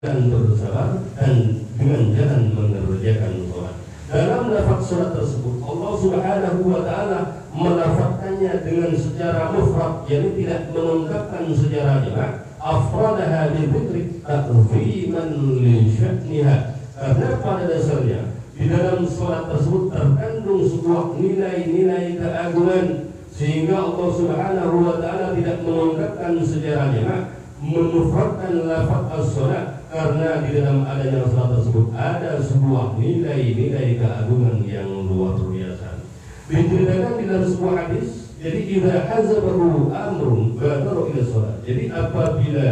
dan bersabar dan dengan jalan mengerjakan sholat. Dalam lafaz sholat tersebut Allah Subhanahu wa ta'ala melafazkannya dengan secara mufrad, yakni tidak mengungkapkan secara jamak. Afradaha bi dzikri ta'ziman li sya'niha, karena pada dasarnya di dalam sholat tersebut terkandung sebuah nilai-nilai keagungan, sehingga Allah Subhanahu wa ta'ala tidak mengungkapkan secara jamak, memufradkan lafaz as-sholat, karena di dalam adanya sholat tersebut ada sebuah nilai-nilai keagungan yang luar biasa. Diceritakan di dalam sebuah hadis, jadi idza hazabahu amrun badara ila sholat. Jadi apabila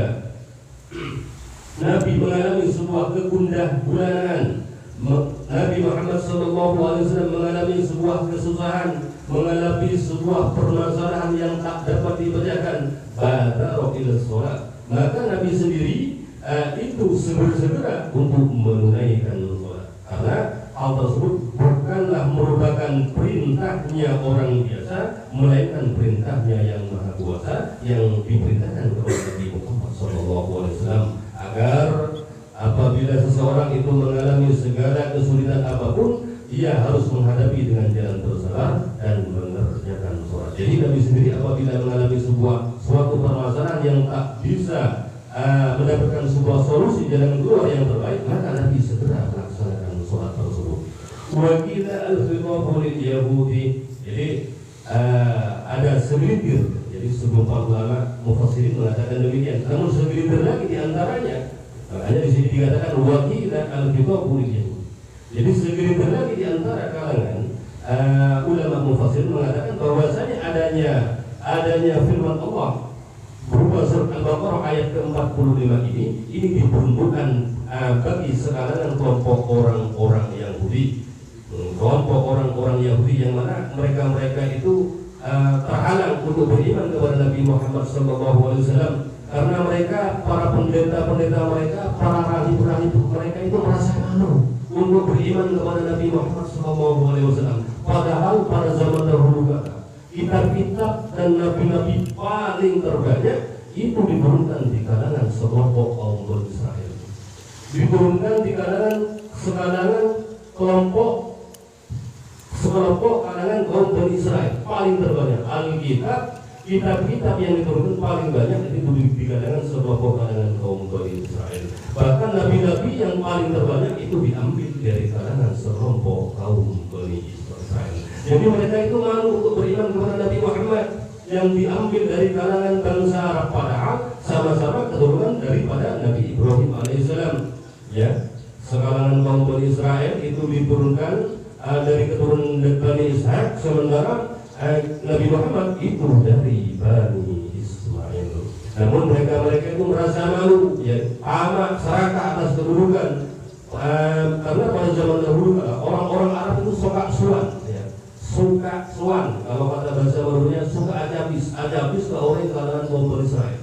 Nabi mengalami sebuah kegundah gulanan, Nabi Muhammad SAW mengalami sebuah kesusahan, mengalami sebuah permasalahan yang tak dapat dibacakan, badara ila sholat, maka Nabi sendiri itu segera untuk menunaikan sholat, karena hal tersebut bukanlah merupakan perintahnya orang biasa, melainkan perintahnya yang maha kuasa yang diperintahkan kepada Nabi Muhammad SAW, agar apabila seseorang itu mengalami segala kesulitan apapun, ia harus menghadapi dengan jalan bersabar dan mengerjakan sholat. Jadi Nabi sendiri apabila mengalami suatu permasalahan yang tak bisa mendapatkan sebuah solusi jalan keluar yang terbaik, maka Nabi segera melaksanakan sholat tersebut. Wakila al-khitabu lil Yahudi. Jadi ada segelintir, jadi sebuah ulama mufassirin mengatakan demikian. Namun segelintir lagi di antaranya, makanya di sini dikatakan wakila al-khitabu lil Yahudi. Jadi segelintir lagi di antara kalangan ulama mufassirin mengatakan bahwasanya adanya firman Allah berupa surat Al-Baqarah ayat ke-45 ini diperuntukkan bagi sekalangan kelompok orang-orang Yahudi, yang mana mereka itu terhalang untuk beriman kepada Nabi Muhammad SAW, karena mereka, para pendeta-pendeta mereka, para rahib-rahib mereka itu merasa malu untuk beriman kepada Nabi Muhammad SAW. Padahal pada zaman dahulu kala kitab-kitab dan nabi-nabi paling terbanyak itu diturunkan di kalangan sekelompok kaum Bani Israel, diturunkan di kalangan sekelompok kalangan kaum Bani Israel paling terbanyak. Alkitab, kitab-kitab yang diturunkan paling banyak itu di kalangan sekelompok kalangan kaum Bani Israel. Bahkan nabi-nabi yang paling terbanyak itu diambil dari kalangan sekelompok kaum Bani Israel. Jadi mereka itu malu untuk beriman kepada Nabi Muhammad yang diambil dari kalangan bangsa Arab, padahal sama-sama keturunan daripada Nabi Ibrahim alaihissalam. Ya, sekalangan kaum Bani Israel itu diturunkan dari keturunan Bani Ishak, sementara Nabi Muhammad itu dari Bani Ismail. Namun mereka itu merasa malu, ya, amat serakah atas kedudukan, karena pada zaman dahulu orang-orang Arab itu suka suan, kalau kata bahasa barunya suka ajabis ke orang kalangan kaum Bani Israel,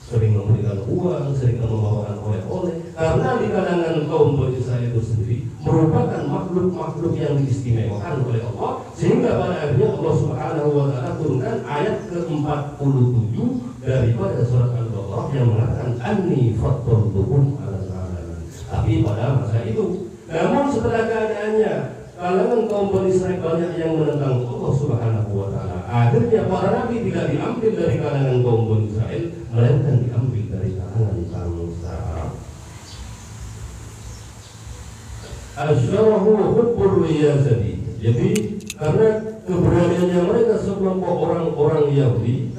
sering memberikan uang, sering membawakan oleh-oleh, karena di kalangan kaum Bani Israel itu sendiri merupakan makhluk-makhluk yang diistimewakan oleh Allah, sehingga pada akhirnya Allah Subhanahu wa ta'ala turunkan ayat ke-47 daripada surat Al-Baqarah yang mengatakan anni faddaltukum 'alal 'alamin. Tapi pada masa itu, namun setelah keadaannya kalangan kaum Bani Israel banyak yang menentang Allah Subhanahu wa ta'ala, akhirnya para nabi tidak diambil dari kalangan kaum Bani Israel, melainkan diambil dari kalangan bangsa Arab. Asyarahu hubbul riyazati. Jadi karena keberaniannya mereka sekelompok orang-orang Yahudi